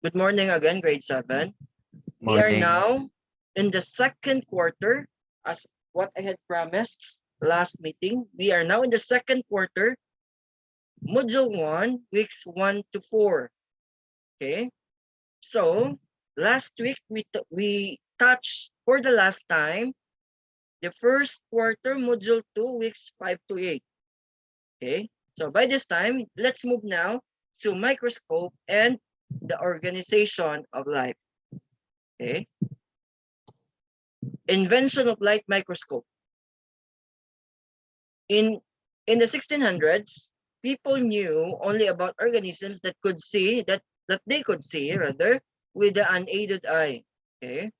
Good morning again, grade 7. We are Morning. now in the second quarter, as what I had promised last meeting. We are now in the second quarter, module 1, weeks 1 to 4. Okay, so last week we touched for the last time the first quarter, module 2, weeks 5 to 8. Okay, so by this time, let's move now to microscope and the organization of life. Okay, invention of light microscope. In the 1600s, people knew only about organisms that could see, that they could see rather, with the unaided eye. Okay,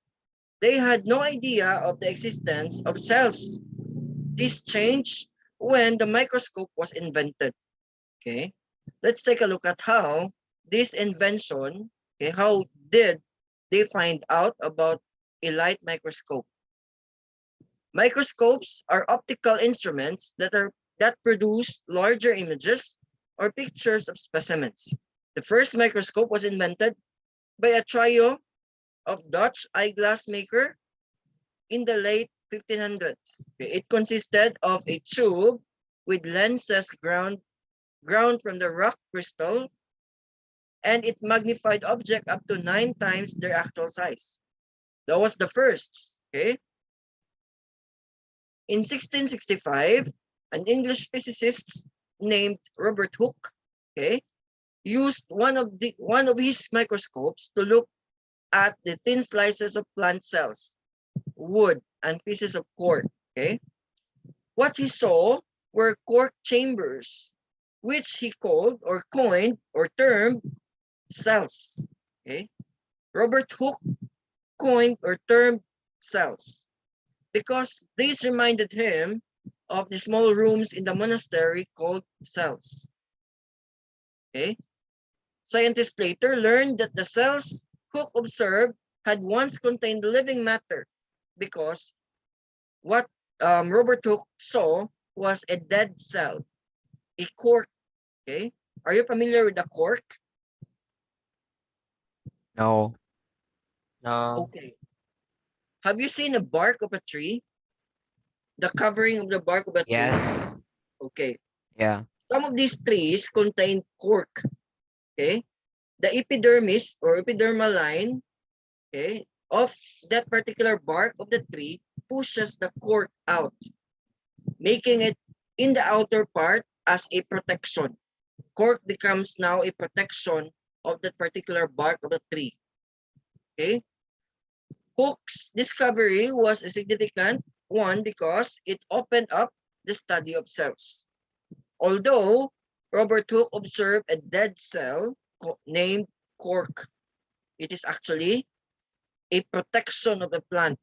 they had no idea of the existence of cells. This changed when the microscope was invented. Okay, let's take a look at how this invention, okay, how did they find out about a light microscope? Microscopes are optical instruments that produce larger images or pictures of specimens. The first microscope was invented by a trio of Dutch eyeglass maker in the late 1500s. It consisted of a tube with lenses ground from the rock crystal, and it magnified object up to 9 times their actual size. That was the first. Okay. In 1665, an English physicist named Robert Hooke, okay, used one of his microscopes to look at the thin slices of plant cells, wood, and pieces of cork. Okay, what he saw were cork chambers, which he called or coined or termed cells. Okay, Robert Hooke coined or termed cells because these reminded him of the small rooms in the monastery called cells. Okay, scientists later learned that the cells Hooke observed had once contained living matter, because what Robert Hooke saw was a dead cell, a cork. Okay, are you familiar with the cork? No. No. Okay, have you seen a bark of a tree? The covering of the bark of a tree? Yes. Okay, Yeah. some of these trees contain cork. Okay, the epidermis or epidermal line, okay, of that particular bark of the tree pushes the cork out, making it in the outer part as a protection. Cork becomes now a protection of that particular bark of the tree. Okay, Hooke's discovery was a significant one because it opened up the study of cells. Although Robert Hooke observed a dead cell named cork, it is actually a protection of the plant.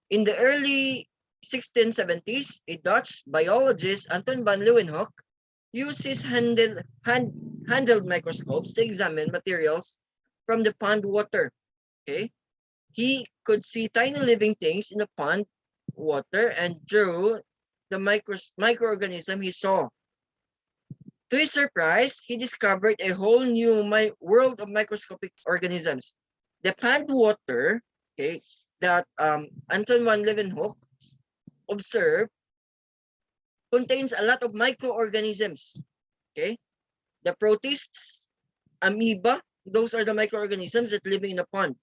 In the early 1670s, a Dutch biologist, Anton van Leeuwenhoek, used his handheld microscopes to examine materials from the pond water. Okay, he could see tiny living things in the pond water and drew the microorganism he saw. To his surprise, he discovered a whole new world of microscopic organisms. The pond water, okay, that Anton van Leeuwenhoek observed contains a lot of microorganisms. Okay, the protists, amoeba, those are the microorganisms that live in the pond.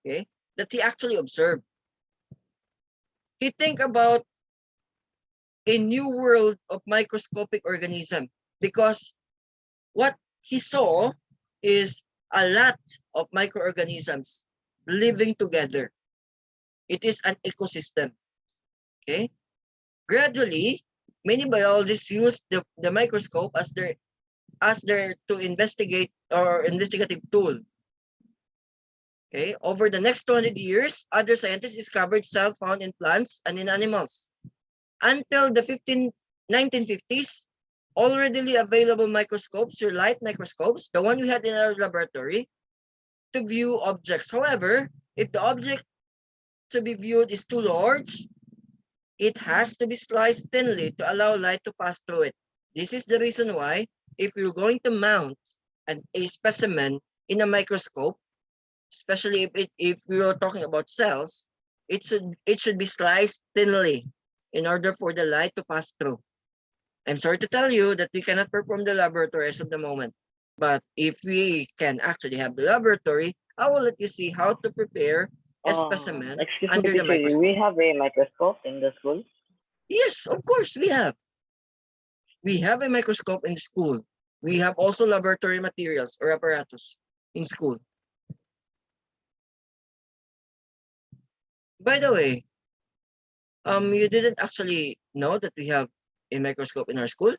Okay, that he actually observed. He think about a new world of microscopic organism because what he saw is a lot of microorganisms living together. It is an ecosystem. Okay, gradually, many biologists use the microscope as their to investigate or investigative tool. Okay, over the next 200 years, other scientists discovered cells found in plants and in animals. Until the 1950s, all readily available microscopes were light microscopes, the one we had in our laboratory, to view objects. However, if the object to be viewed is too large, it has to be sliced thinly to allow light to pass through it. This is the reason why if you're going to mount a specimen in a microscope, especially if you're talking about cells, it should be sliced thinly in order for the light to pass through. I'm sorry to tell you that we cannot perform the laboratory as of the moment. But if we can actually have the laboratory, I will let you see how to prepare a specimen Excuse me, under the teacher. Do microscope. we have a microscope in the school? Yes, of course we have. We have a microscope in the school. We have also laboratory materials or apparatus in school. By the way, you didn't actually know that we have a microscope in our school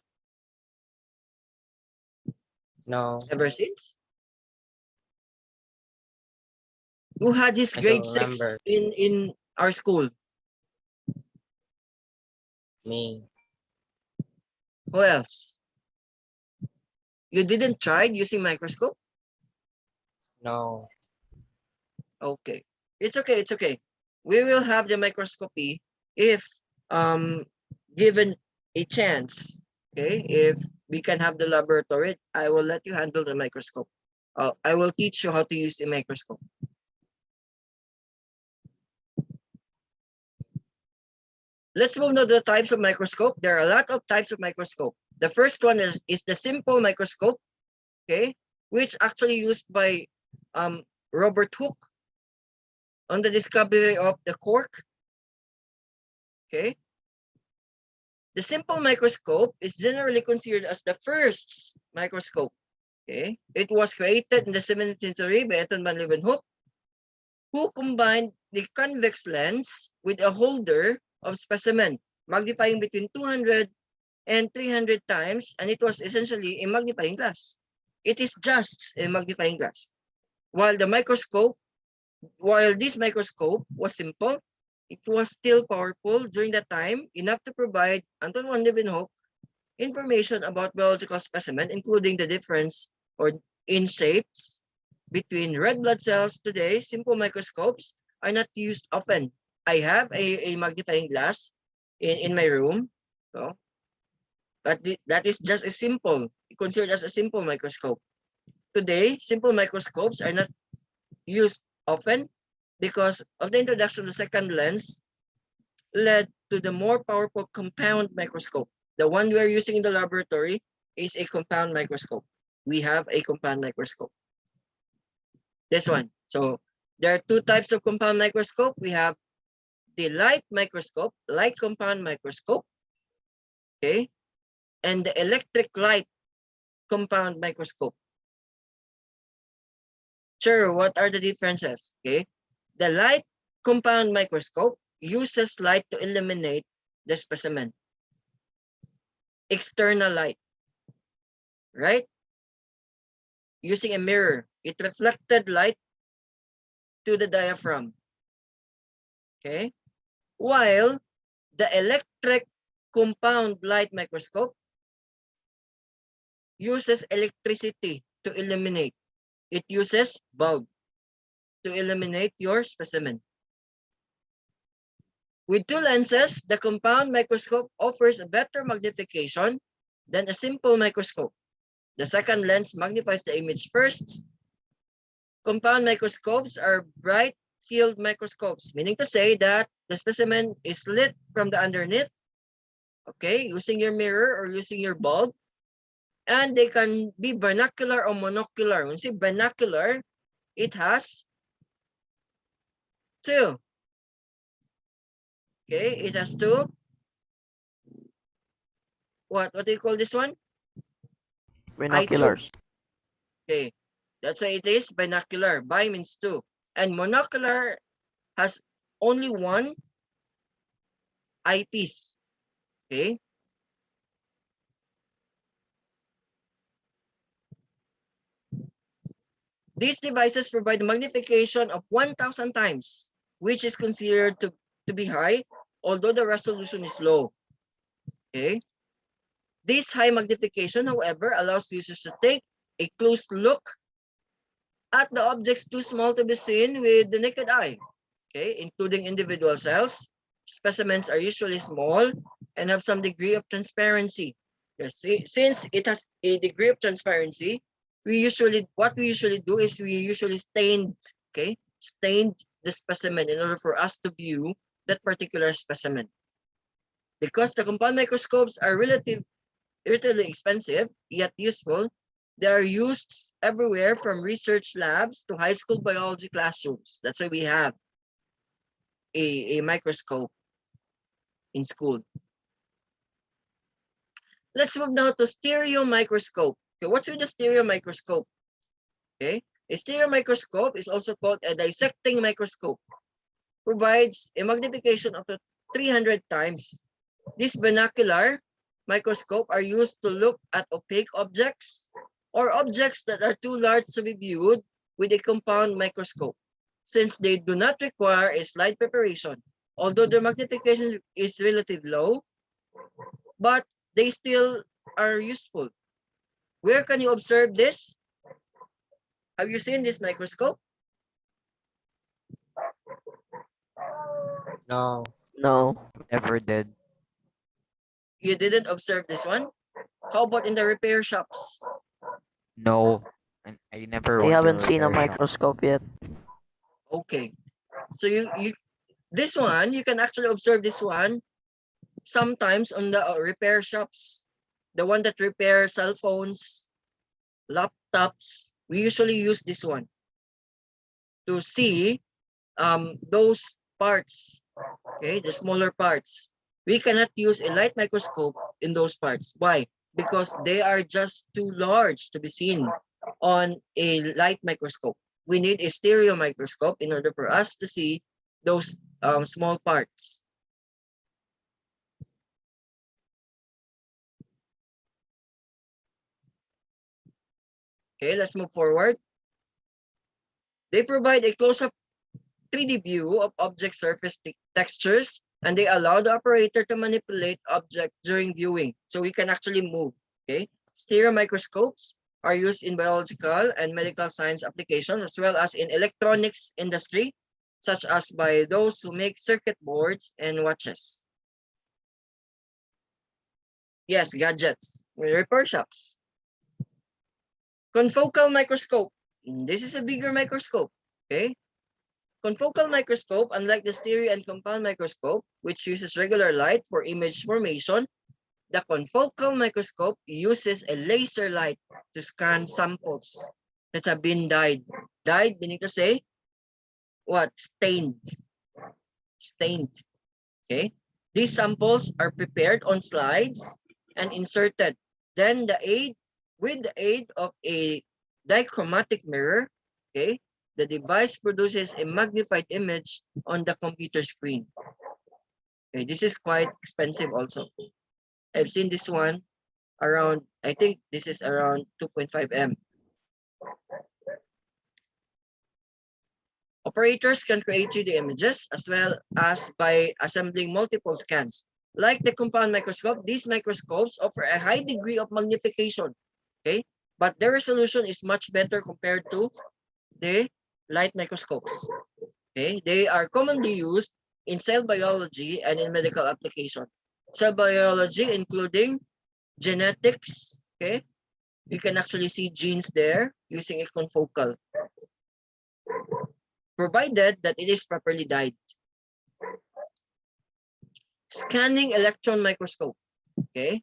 No, ever since? Who had his I grade don't 6 remember. in our school? Me. Who else? You didn't try using microscope? No. Okay. It's okay, it's okay. We will have the microscopy if given a chance. Okay, if we can have the laboratory, I will let you handle the microscope. I will teach you how to use the microscope. Let's move to the types of microscope. There are a lot of types of microscope. The first one is the simple microscope, okay, which actually used by Robert Hooke on the discovery of the cork. Okay. The simple microscope is generally considered as the first microscope. Okay. It was created in the 17th century by Anton van Leeuwenhoek, who combined the convex lens with a holder of specimen, magnifying between 200 and 300 times, and it was essentially a magnifying glass. It is just a magnifying glass. While this microscope was simple, it was still powerful during that time, enough to provide Anton van Leeuwenhoek information about biological specimen, including the difference or in shapes between red blood cells. Today, simple microscopes are not used often. I have a magnifying glass in my room, so that is just a simple, considered as a simple microscope. Today, simple microscopes are not used often because of the introduction of the second lens led to the more powerful compound microscope. The one we are using in the laboratory is a compound microscope. We have a compound microscope. This one. So there are two types of compound microscope. We have the light microscope, light compound microscope, okay, and the electric light compound microscope. Sure, what are the differences? Okay, the light compound microscope uses light to illuminate the specimen. External light, right? Using a mirror, it reflected light to the diaphragm. Okay, while the electric compound light microscope uses electricity to illuminate. It uses bulb to illuminate your specimen. With two lenses, the compound microscope offers a better magnification than a simple microscope. The second lens magnifies the image first. Compound microscopes are bright field microscopes, meaning to say that the specimen is lit from the underneath, okay, using your mirror or using your bulb, and they can be binocular or monocular. When you say binocular, it has two. Okay, it has two. What do you call this one? Eye tubes. Binoculars. Okay, that's why it is binocular. Bi means two. And monocular has only one eyepiece. Okay. These devices provide a magnification of 1,000 times, which is considered to be high, although the resolution is low. Okay. This high magnification, however, allows users to take a close look at the objects too small to be seen with the naked eye, okay, including individual cells. Specimens are usually small and have some degree of transparency. Yes, since it has a degree of transparency, what we usually do is we usually stained the specimen in order for us to view that particular specimen. Because the compound microscopes are relatively expensive yet useful, they are used everywhere from research labs to high school biology classrooms. That's why we have a microscope in school. Let's move now to stereo microscope. Okay, what's with the stereo microscope? Okay, a stereo microscope is also called a dissecting microscope. Provides a magnification up to 300 times. These binocular microscope are used to look at opaque objects or objects that are too large to be viewed with a compound microscope, since they do not require a slide preparation. Although their magnification is relatively low, but they still are useful. Where can you observe this? Have you seen this microscope? No. No. Never did. You didn't observe this one? How about in the repair shops? No. And I never I went to haven't seen a repair shop. microscope yet. Okay. So this one, you can actually observe this one sometimes on the repair shops. The one that repair cell phones, laptops. We usually use this one to see those parts, okay, the smaller parts. We cannot use a light microscope in those parts. Why? Because they are just too large to be seen on a light microscope. We need a stereo microscope in order for us to see those small parts. Okay, let's move forward. They provide a close-up 3D view of object surface textures, and they allow the operator to manipulate object during viewing. So we can actually move. Okay, stereo microscopes are used in biological and medical science applications, as well as in electronics industry, such as by those who make circuit boards and watches. Yes, gadgets, repair shops. Confocal microscope. This is a bigger microscope. Okay. Confocal microscope, unlike the stereo and compound microscope, which uses regular light for image formation, the confocal microscope uses a laser light to scan samples that have been dyed. Dyed, meaning to say, what? Stained. Stained. Okay. These samples are prepared on slides and inserted. Then with the aid of a dichromatic mirror, okay, the device produces a magnified image on the computer screen. Okay, this is quite expensive also. I've seen this one around, I think this is around 2.5 M. Operators can create 3D images as well as by assembling multiple scans. Like the compound microscope, these microscopes offer a high degree of magnification, okay? But their resolution is much better compared to the light microscopes, okay? They are commonly used in cell biology and in medical application. Cell biology, including genetics, okay? You can actually see genes there using a confocal, provided that it is properly dyed. Scanning electron microscope, okay,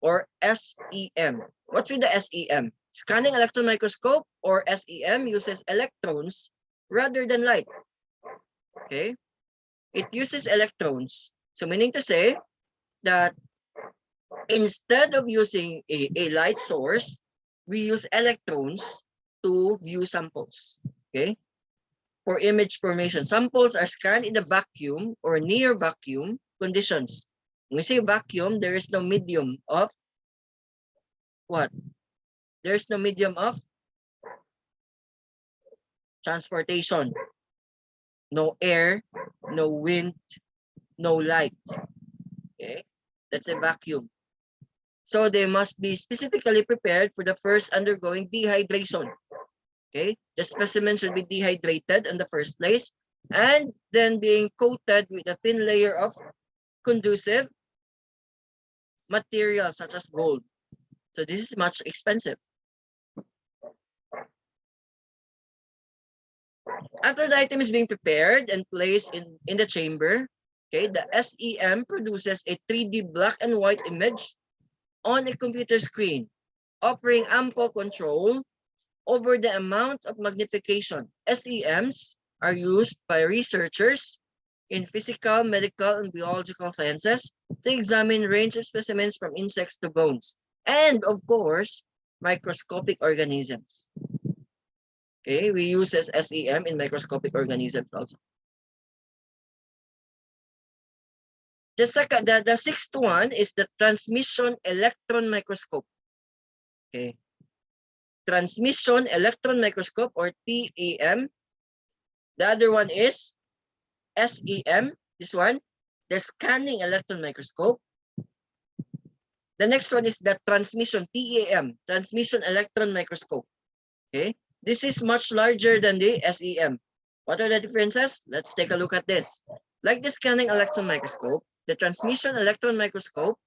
or SEM. What's with the SEM? Scanning electron microscope, or SEM, uses electrons rather than light, okay? It uses electrons. So meaning to say that instead of using a light source, we use electrons to view samples, okay? For image formation, samples are scanned in the vacuum or near vacuum conditions. When we say vacuum, there is no medium of what? There is no medium of transportation. No air, no wind, no light. Okay, that's a vacuum. So they must be specifically prepared for the first undergoing dehydration. Okay, the specimen should be dehydrated in the first place and then being coated with a thin layer of conducive materials such as gold. So this is much expensive. After the item is being prepared and placed in the chamber, okay, the SEM produces a 3D black and white image on a computer screen, offering ample control over the amount of magnification. SEMs are used by researchers in physical, medical, and biological sciences to examine range of specimens from insects to bones, and of course, microscopic organisms. Okay, we use SEM in microscopic organisms also. The sixth one is the transmission electron microscope. Okay, transmission electron microscope, or TEM. The other one is SEM, this one, the scanning electron microscope. The next one is the transmission TEM, transmission electron microscope. Okay, this is much larger than the SEM. What are the differences? Let's take a look at this. Like the scanning electron microscope, the transmission electron microscope,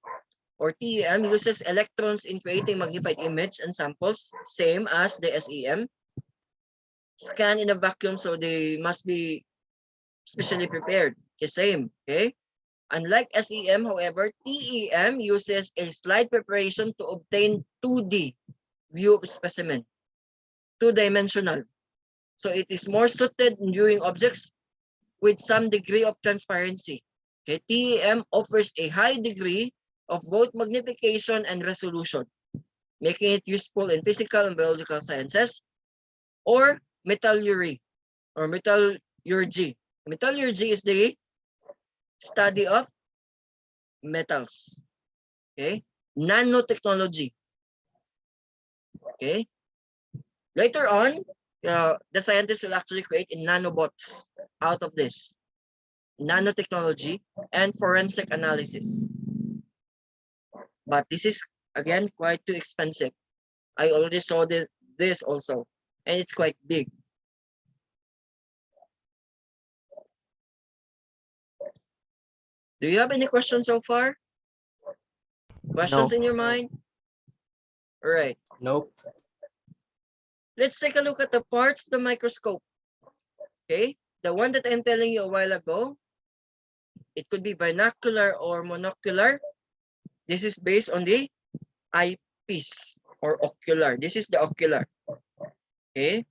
or TEM, uses electrons in creating magnified image and samples, same as the SEM. Scan in a vacuum, so they must be specially prepared. Okay, same. Okay. Unlike SEM, however, TEM uses a slide preparation to obtain 2D view of specimen, two-dimensional. So it is more suited in viewing objects with some degree of transparency. Okay, TEM offers a high degree of both magnification and resolution, making it useful in physical and biological sciences, or metallurgy, or metallurgy. Metallurgy is the study of metals. Okay, nanotechnology. Okay, later on, the scientists will actually create nanobots out of this. Nanotechnology and forensic analysis. But this is, again, quite too expensive. I already saw this also, and it's quite big. Do you have any questions so far? Questions in your mind? All right. Nope. Let's take a look at the parts of the microscope. Okay, the one that I'm telling you a while ago, it could be binocular or monocular. This is based on the eyepiece or ocular. This is the ocular. Okay,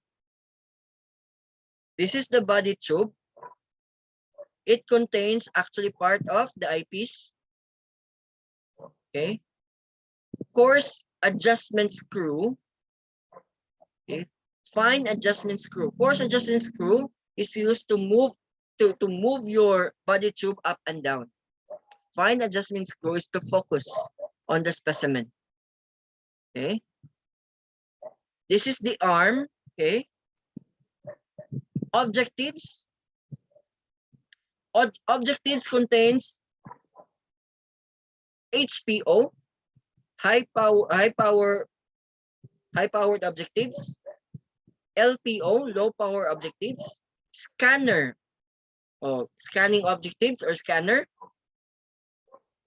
this is the body tube. It contains actually part of the eyepiece. Okay, coarse adjustment screw. Okay, fine adjustment screw. Coarse adjustment screw is used to move your body tube up and down. Fine adjustment screw is to focus on the specimen. Okay, this is the arm. Okay, objectives. Objectives contains HPO, high powered objectives, LPO, low power objectives, scanner, scanning objectives or scanner,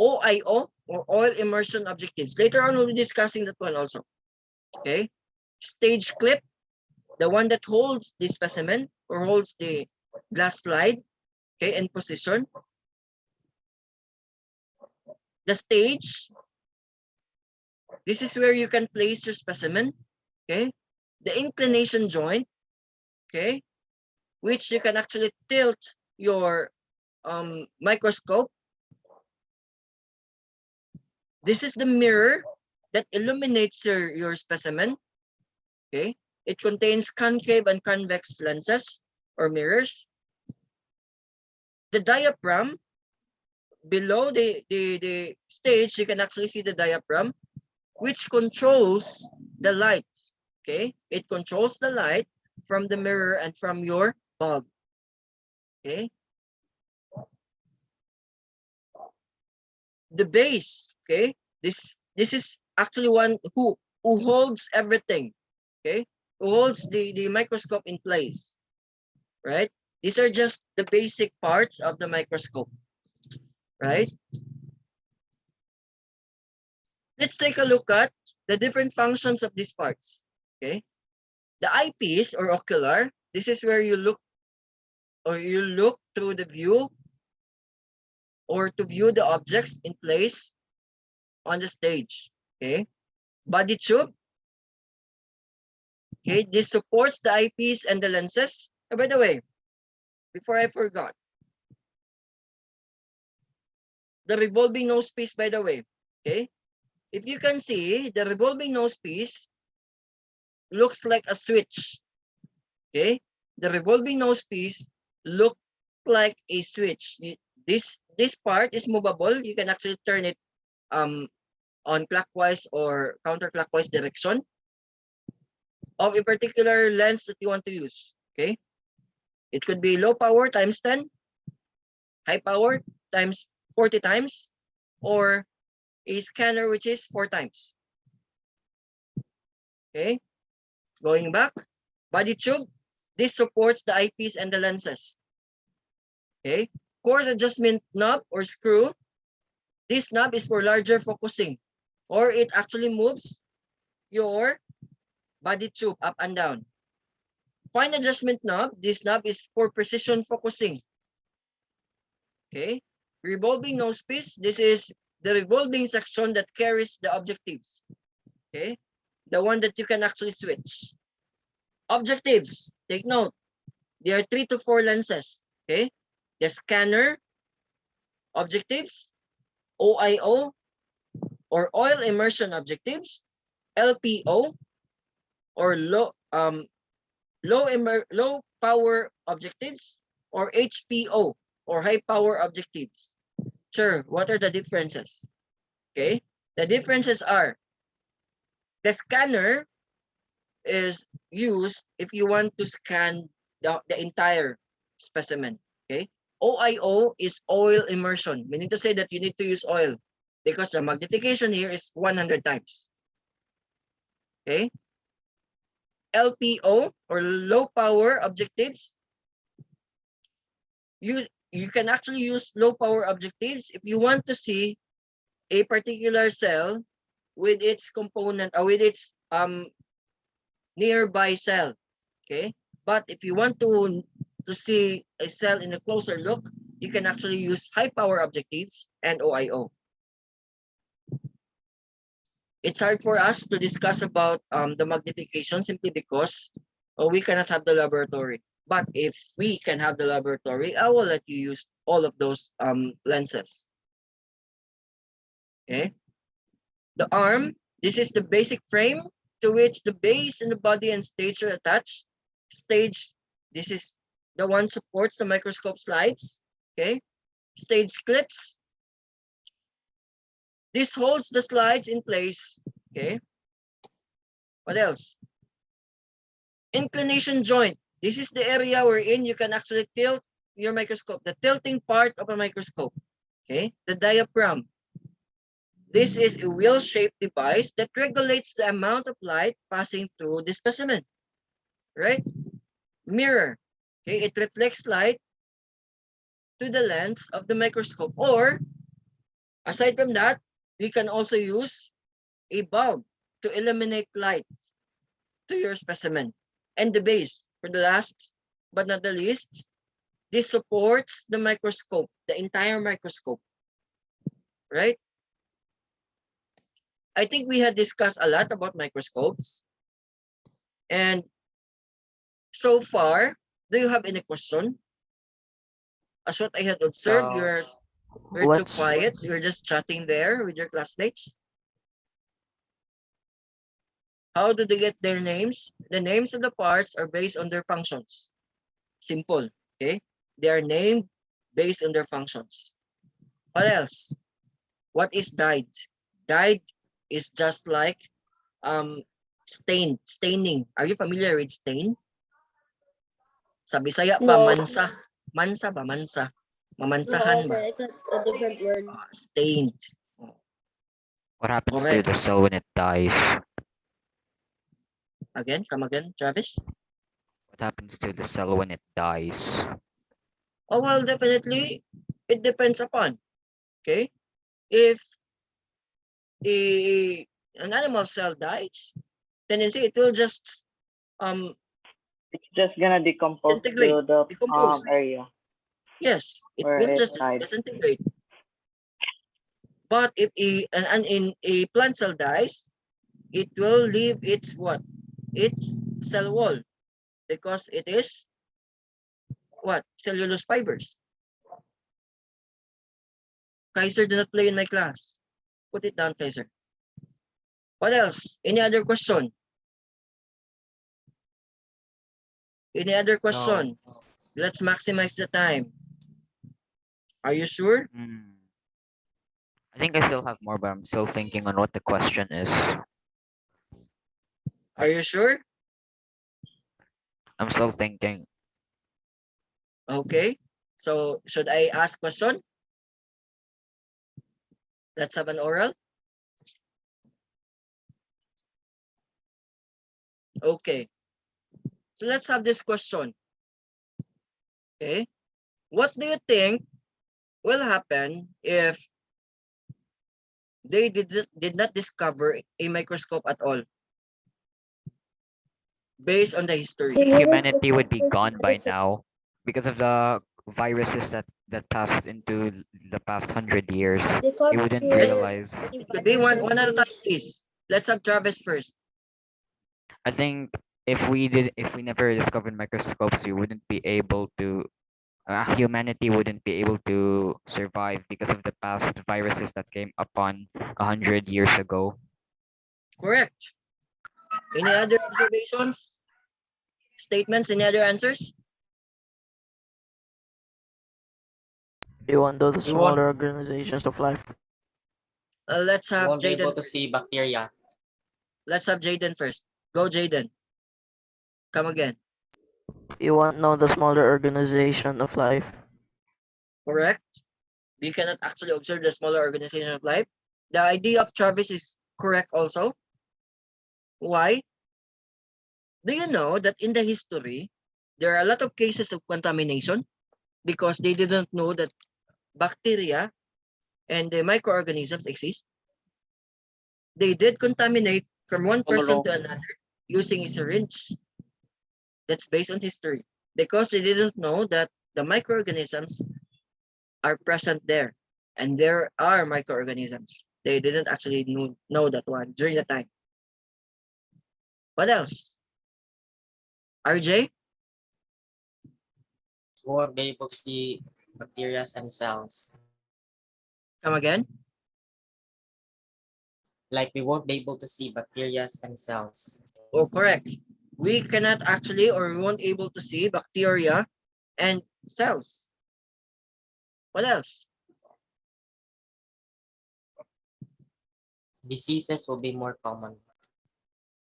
OIO, or oil immersion objectives. Later on, we'll be discussing that one also. Okay, stage clip, the one that holds the specimen or holds the glass slide. Okay, in position. The stage, this is where you can place your specimen. Okay, the inclination joint. Okay, which you can actually tilt your microscope. This is the mirror that illuminates your specimen. Okay, it contains concave and convex lenses or mirrors. The diaphragm, below the stage, you can actually see the diaphragm, which controls the light. Okay, it controls the light from the mirror and from your bulb. Okay, the base. Okay, this is actually one who holds everything. Okay, who holds the microscope in place, right? These are just the basic parts of the microscope, right? Let's take a look at the different functions of these parts. Okay. The eyepiece or ocular, this is where you look through the view or to view the objects in place on the stage. Okay. Body tube. Okay, this supports the eyepiece and the lenses. Oh, by the way, before I forgot, the revolving nose piece, by the way. Okay. If you can see, the revolving nose piece looks like a switch. Okay. The revolving nose piece looks like a switch. This part is movable. You can actually turn it on clockwise or counterclockwise direction of a particular lens that you want to use. Okay. It could be low power times 10, high power times 40 times, or a scanner which is 4 times. Okay. Going back, body tube. This supports the eyepiece and the lenses. Okay. Coarse adjustment knob or screw. This knob is for larger focusing, or it actually moves your body tube up and down. Fine adjustment knob. This knob is for precision focusing. Okay. Revolving nose piece. This is the revolving section that carries the objectives. Okay. The one that you can actually switch. Objectives. Take note. There are 3 to 4 lenses. Okay. The scanner, objectives, OIO or oil immersion objectives, LPO or low power objectives, or HPO or high power objectives. Sure, what are the differences? Okay, the differences are the scanner is used if you want to scan the entire specimen. Okay, OIO is oil immersion, meaning to say that you need to use oil because the magnification here is 100 times. Okay, LPO or low power objectives, you can actually use low power objectives if you want to see a particular cell with its component or with its nearby cell. Okay, but if you want to see a cell in a closer look, you can actually use high power objectives and OIO. It's hard for us to discuss about the magnification simply because we cannot have the laboratory. But if we can have the laboratory, I will let you use all of those lenses. Okay. The arm, this is the basic frame to which the base and the body and stage are attached. Stage, this is the one supports the microscope slides. Okay. Stage clips. This holds the slides in place. Okay. What else? Inclination joint. This is the area wherein you can actually tilt your microscope, the tilting part of a microscope. Okay. The diaphragm. This is a wheel-shaped device that regulates the amount of light passing through the specimen. Right? Mirror. Okay. It reflects light to the lens of the microscope. Or, aside from that, we can also use a bulb to illuminate light to your specimen. And the base, for the last but not the least, this supports the microscope, the entire microscope. Right? I think we had discussed a lot about microscopes. And so far, do you have any question? As what I had observed, you're too What's quiet. You're just chatting there with your classmates. How do they get their names? The names of the parts are based on their functions. Simple, okay? They are named based on their functions. What else? What is dyed? Dyed is just like staining. Are you familiar with stain? Sa Bisaya pa, No. mansa. Mansa ba? Mansa. Mamansahan ba? It's a different word. Stained. what happens to Correct. the cell when it dies? Again, come again, Travis? What happens to the cell when it dies? Oh, well, definitely, it depends upon. Okay? If an animal cell dies, tendency it will just It's just gonna decompose integrate, to the decompose. area Yes, it where will it just died. disintegrate. But if in a plant cell dies, it will leave its what? Its cell wall, because it is what? Cellulose fibers. Kaiser did not play in my class. Put it down, Kaiser. What else? Any other question? Any other question? No. Let's maximize the time. Are you sure? I think I still have more, but I'm still thinking on what the question is. Are you sure? I'm still thinking. Okay. So should I ask question? Let's have an oral. Okay. So let's have this question. Okay. What do you think will happen if they did not discover a microscope at all, based on the history? Humanity would be gone by now because of the viruses that passed into the past 100 years. They wouldn't Yes. realize. It could be one at a time, please. Let's have Travis first. I think if we never discovered microscopes, we wouldn't be able to. Humanity wouldn't be able to survive because of the past viruses that came upon 100 years ago. Correct. Any other observations? Statements? Any other answers? You want the We won't, smaller organizations of life. Let's we have won't be able Jaden. to see bacteria. Let's have Jaden first. Go, Jaden. Come again. You want know the smaller organization of life. Correct. We cannot actually observe the smaller organization of life. The idea of Travis is correct also. Why? Do you know that in the history, there are a lot of cases of contamination because they didn't know that bacteria and the microorganisms exist? They did contaminate from one person to another using a syringe. That's based on history, because they didn't know that the microorganisms are present there, and there are microorganisms. They didn't actually know that one during the time. What else? RJ? We won't be able to see bacteria and cells. Come again? Like we won't be able to see bacteria and cells. Oh, correct. We cannot actually, or we won't able to see bacteria and cells. What else? Diseases will be more common.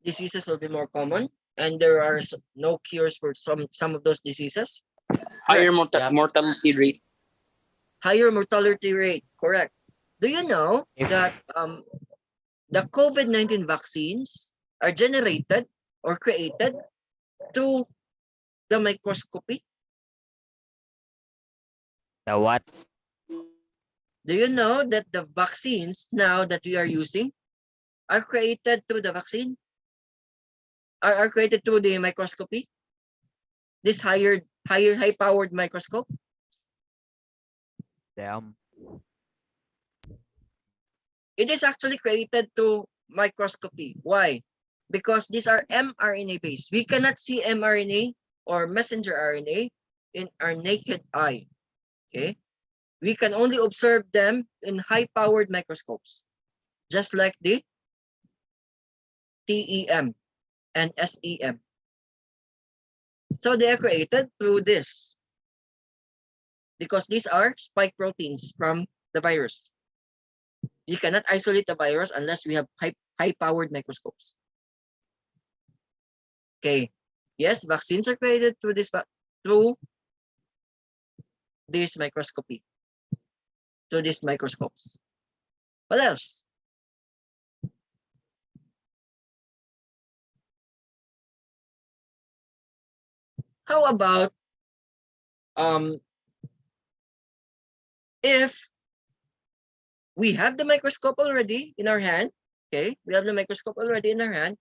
Diseases will be more common, and there are no cures for some of those diseases. Higher Yep. mortality rate. Higher mortality rate. Correct. Do you know If that the COVID-19 vaccines are generated or created through the microscopy? the what? Do you know that the vaccines now that we are using are created through the vaccine? Are created through the microscopy? This high-powered microscope? Damn. It is actually created through microscopy. Why? Because these are mRNA based. We cannot see mRNA or messenger RNA in our naked eye. Okay? We can only observe them in high-powered microscopes, just like the TEM and SEM. So they are created through this, because these are spike proteins from the virus. You cannot isolate the virus unless we have high-powered microscopes. Okay. Yes, vaccines are created through this microscopy, through these microscopes. What else? How about if we have the microscope already in our hand. Okay, we have the microscope already in our hand,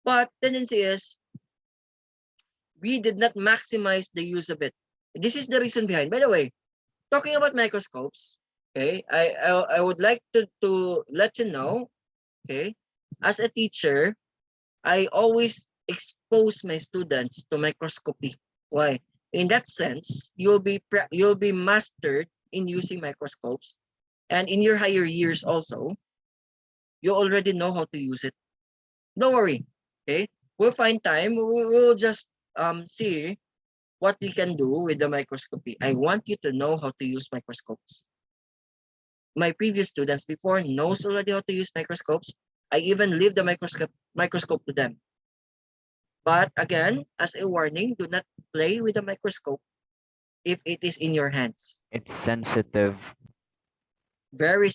but tendency is we did not maximize the use of it. This is the reason behind. By the way, talking about microscopes, okay, I would like to let you know, okay, as a teacher, I always expose my students to microscopy. Why? In that sense, you'll be mastered in using microscopes, and in your higher years also, you already know how to use it. Don't worry, okay? We'll find time. We'll just see what we can do with the microscopy. I want you to know how to use microscopes. My previous students before knows already how to use microscopes. I even leave the microscope to them. But again, as a warning, do not play with the microscope if it is in your hands. It's sensitive. Very